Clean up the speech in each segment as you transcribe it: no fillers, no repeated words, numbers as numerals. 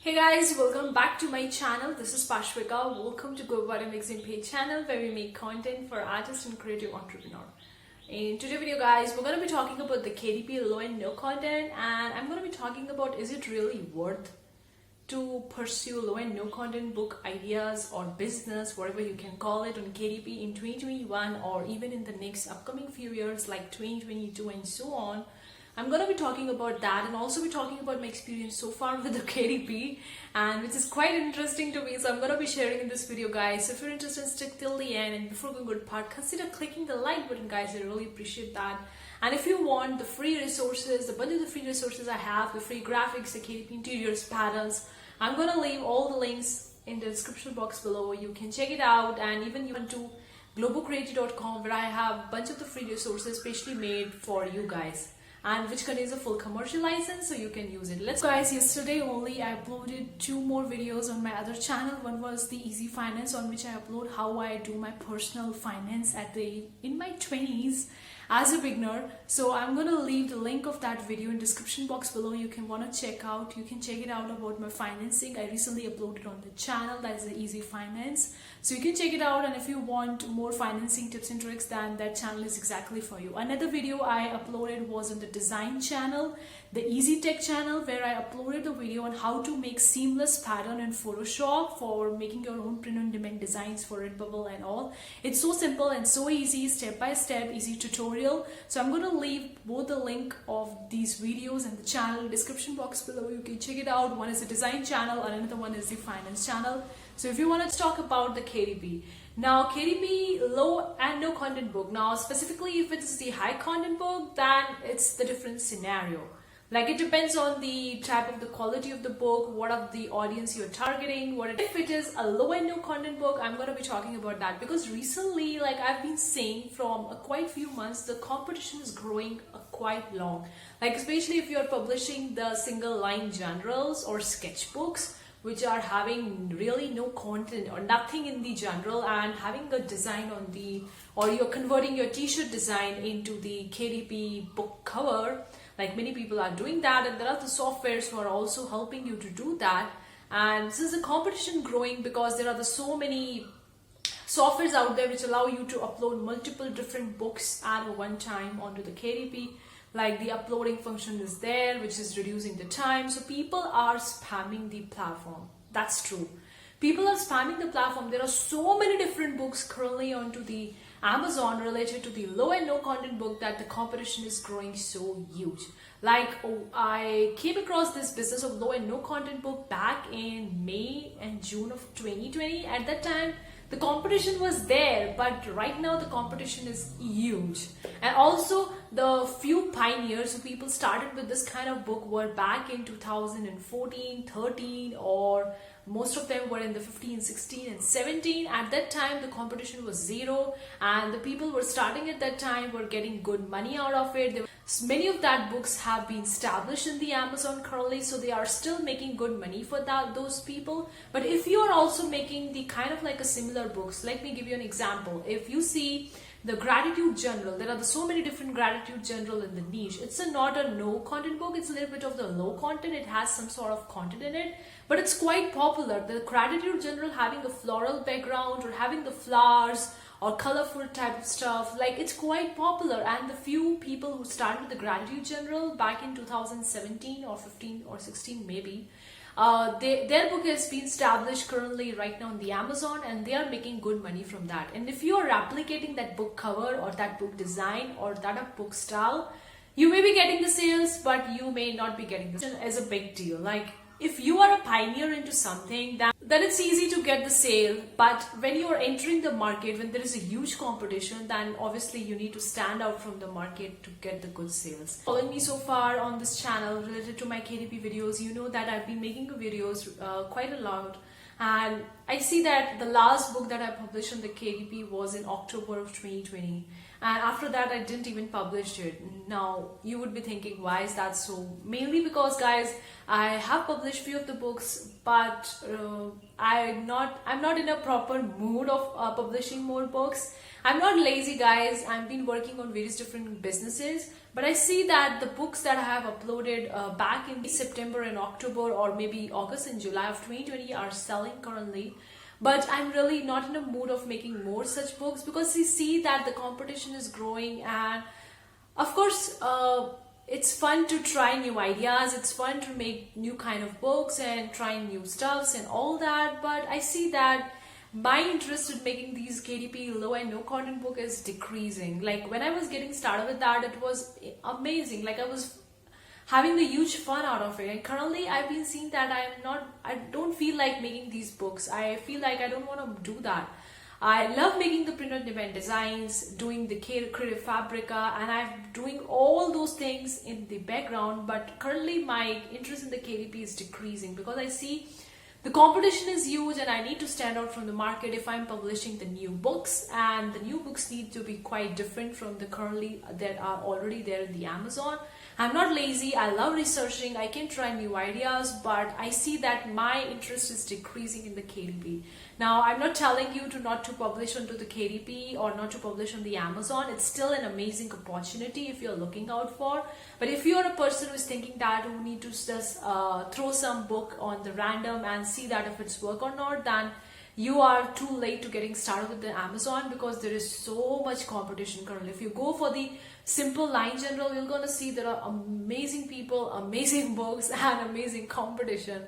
Hey guys, welcome back to my channel. This is Pashwika. Welcome to GLOBO Magazine page channel where we make content for artists and creative entrepreneur. In today's video guys, we're going to be talking about the KDP low and no content, and I'm going to be talking about is it really worth to pursue low and no content book ideas or business, whatever you can call it, on KDP in 2021 or even in the next upcoming few years like 2022 and so on. I'm going to be talking about that and also be talking about my experience so far with the KDP, and which is quite interesting to me, so I'm going to be sharing in this video guys. So if you're interested, stick till the end, and before going to the part, consider clicking the like button guys. I really appreciate that. And if you want the free resources, the bunch of the free resources I have, the free graphics, the KDP interiors, patterns, I'm going to leave all the links in the description box below. You can check it out, and even you went to globocreative.com where I have a bunch of the free resources specially made for you guys, and which contains a full commercial license so you can use it. Let's guys, yesterday only I uploaded 2 more videos on my other channel. One was the easy finance, on which I upload how I do my personal finance in my 20s as a beginner. So I'm going to leave the link of that video in description box below. You can want to check out, you can check it out about my financing. I recently uploaded on the channel, that is the easy finance, so you can check it out. And if you want more financing tips and tricks, then that channel is exactly for you. Another video I uploaded was on the design channel, the easy tech channel, where I uploaded the video on how to make seamless pattern in Photoshop for making your own print-on-demand designs for Redbubble and all. It's so simple and so easy, step by step, easy tutorial. So I'm going to leave both the link of these videos and the channel description box below. You can check it out. One is the design channel and another one is the finance channel. So if you want to talk about the KDP. Now KDP low and no content book. Now specifically if it's the high content book, then it's the different scenario. Like it depends on the type of the quality of the book, what of the audience you're targeting. If it is a low and no content book, I'm going to be talking about that, because recently, like I've been saying from quite few months, the competition is growing quite long. Like especially if you're publishing the single line journals or sketchbooks, which are having really no content or nothing in the journal, and having a design on the, or you're converting your t-shirt design into the KDP book cover. Like many people are doing that, and there are the softwares who are also helping you to do that. And since the competition growing, because there are so many softwares out there which allow you to upload multiple different books at one time onto the KDP. Like the uploading function is there, which is reducing the time. So people are spamming the platform. That's true. People are spamming the platform. There are so many different books currently onto the Amazon related to the low and no content book that the competition is growing so huge. Like I came across this business of low and no content book back in May and June of 2020. At that time, the competition was there, but right now the competition is huge. And also the few pioneers who people started with this kind of book were back in 2014, 13, or most of them were in the 15, 16 and 17. At that time the competition was zero, and the people were starting at that time were getting good money out of it. Many of that books have been established in the Amazon currently, so they are still making good money for those people. But if you are also making the kind of like a similar books, let me give you an example. If you see the gratitude journal, there are so many different gratitude journal in the niche. It's not a no content book, it's a little bit of the low content. It has some sort of content in it, but it's quite popular. The gratitude journal having a floral background or having the flowers or colorful type of stuff, like it's quite popular. And the few people who started with the gratitude journal back in 2017 or 15 or 16 maybe, their book has been established currently right now on the Amazon, and they are making good money from that. And if you are replicating that book cover or that book design or that book style, you may be getting the sales, but you may not be getting the sales. As a big deal. Like if you are a pioneer into something, then it's easy to get the sale. But when you are entering the market, when there is a huge competition, then obviously you need to stand out from the market to get the good sales. Following me so far on this channel related to my KDP videos, you know that I've been making videos quite a lot. And I see that the last book that I published on the KDP was in October of 2020. and after that I didn't even publish it. Now you would be thinking, why is that so? Mainly because, guys, I have published few of the books, but I'm not in a proper mood of publishing more books. I'm not lazy, guys. I've been working on various different businesses, but I see that the books that I have uploaded back in September and October, or maybe August and July of 2020 are selling currently. But I'm really not in a mood of making more such books, because we see that the competition is growing, and of course it's fun to try new ideas, it's fun to make new kind of books and try new stuffs and all that. But I see that my interest in making these KDP low and no content book is decreasing. Like when I was getting started with that, it was amazing, like I was having the huge fun out of it. And currently I've been seeing that I don't feel like making these books. I feel like I don't want to do that. I love making the print on demand designs, doing the creative fabrica, and I'm doing all those things in the background. But currently my interest in the KDP is decreasing, because I see the competition is huge and I need to stand out from the market if I'm publishing the new books, and the new books need to be quite different from the currently that are already there in the Amazon. I'm not lazy, I love researching, I can try new ideas, but I see that my interest is decreasing in the KDP. Now, I'm not telling you not to publish onto the KDP or not to publish on the Amazon. It's still an amazing opportunity if you're looking out for. But if you're a person who's thinking that who need to just throw some book on the random and see that if it's work or not, then you are too late to getting started with the Amazon, because there is so much competition currently. If you go for the simple line general, you're gonna see there are amazing people, amazing books, and amazing competition.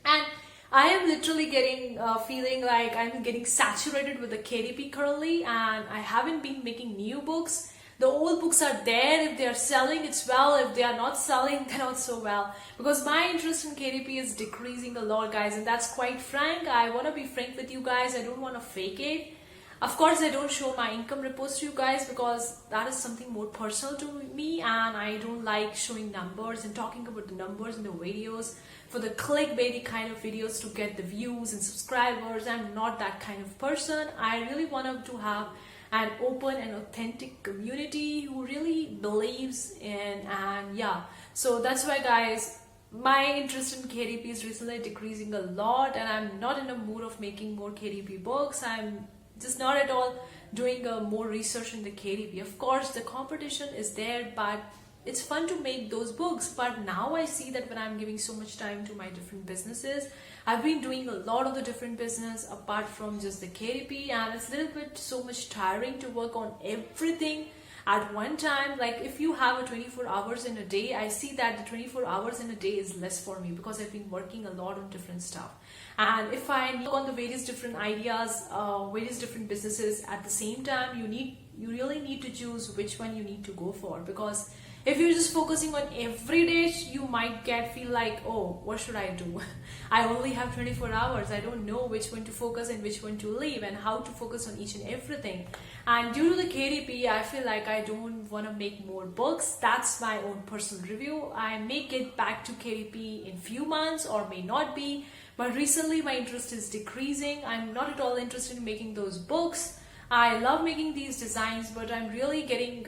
And I am literally getting feeling like I'm getting saturated with the KDP currently, and I haven't been making new books. The old books are there. If they are selling, it's well. If they are not selling, they're not so well. Because my interest in KDP is decreasing a lot, guys, and that's quite frank. I want to be frank with you guys. I don't want to fake it. Of course, I don't show my income reports to you guys, because that is something more personal to me, and I don't like showing numbers and talking about the numbers in the videos for the clickbaity kind of videos to get the views and subscribers. I'm not that kind of person. I really want to have an open and authentic community who really believes in, and yeah, so that's why, guys, my interest in KDP is recently decreasing a lot, and I'm not in a mood of making more KDP books. I'm just not at all doing more research in the KDP. Of course, the competition is there, but it's fun to make those books. But now I see that when I'm giving so much time to my different businesses, I've been doing a lot of the different business apart from just the KDP, and it's a little bit so much tiring to work on everything at one time. Like if you have a 24 hours in a day, I see that the 24 hours in a day is less for me, because I've been working a lot on different stuff. And if I look on the various different ideas, various different businesses at the same time, you really need to choose which one you need to go for. Because if you're just focusing on every day, you might feel like, oh, what should I do? I only have 24 hours. I don't know which one to focus and which one to leave, and how to focus on each and everything. And due to the KDP, I feel like I don't want to make more books. That's my own personal review. I may get back to KDP in few months, or may not be. But recently my interest is decreasing. I'm not at all interested in making those books. I love making these designs, but I'm really getting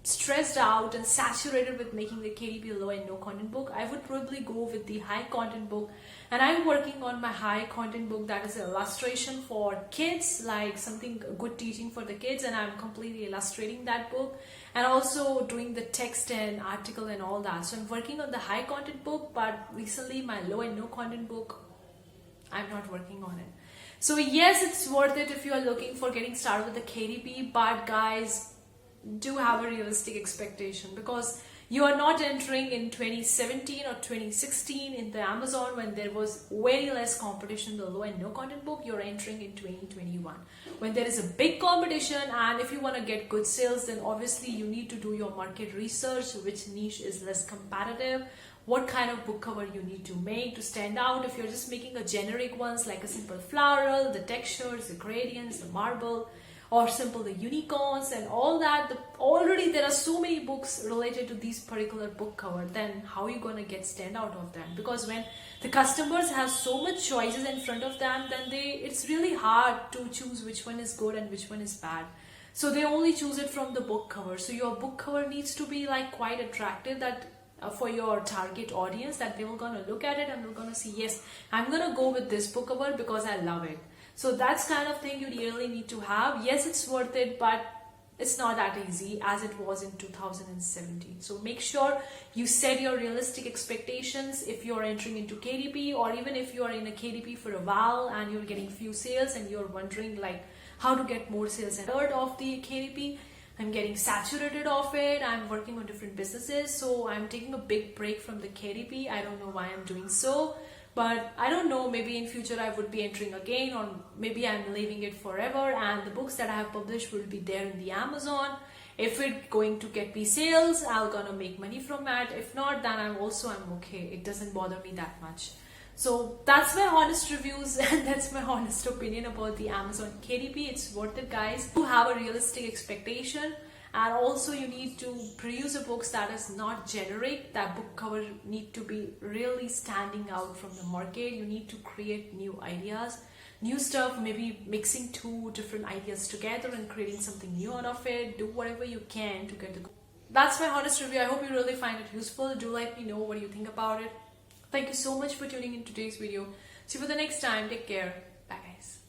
stressed out and saturated with making the KDP low and no content book. I would probably go with the high content book, and I'm working on my high content book that is an illustration for kids, like something good teaching for the kids, and I'm completely illustrating that book and also doing the text and article and all that. So I'm working on the high content book, but recently my low and no content book, I'm not working on it. So yes, it's worth it if you are looking for getting started with the KDP, but guys, do have a realistic expectation, because you are not entering in 2017 or 2016 in the Amazon when there was very less competition in the low and no content book. You're entering in 2021 when there is a big competition, and if you want to get good sales, then obviously you need to do your market research, which niche is less competitive, what kind of book cover you need to make to stand out. If you're just making a generic ones like a simple floral, the textures, the gradients, the marble, or simple the unicorns and all that, already there are so many books related to these particular book cover, then how are you going to get stand out of them? Because when the customers have so much choices in front of them, then it's really hard to choose which one is good and which one is bad. So they only choose it from the book cover. So your book cover needs to be like quite attractive, that for your target audience, that they will gonna look at it and they're gonna see, yes, I'm gonna go with this book cover because I love it. So that's kind of thing you really need to have. Yes, it's worth it, but it's not that easy as it was in 2017. So make sure you set your realistic expectations if you're entering into KDP, or even if you are in a KDP for a while and you're getting few sales and you're wondering like how to get more sales. And third of the KDP, I'm getting saturated of it. I'm working on different businesses, so I'm taking a big break from the KDP. I don't know why I'm doing so, but I don't know, maybe in future I would be entering again, or maybe I'm leaving it forever and the books that I have published will be there in the Amazon. If it's going to get me sales, I'm gonna make money from that. If not, then I'm okay. It doesn't bother me that much. So that's my honest reviews and that's my honest opinion about the Amazon KDP. It's worth it, guys. You have a realistic expectation, and also you need to produce a books that is not generic. That book cover need to be really standing out from the market. You need to create new ideas, new stuff, maybe mixing two different ideas together and creating something new out of it. Do whatever you can to get the... That's my honest review. I hope you really find it useful. Do let me know what you think about it. Thank you so much for tuning in today's video. See you for the next time. Take care. Bye, guys.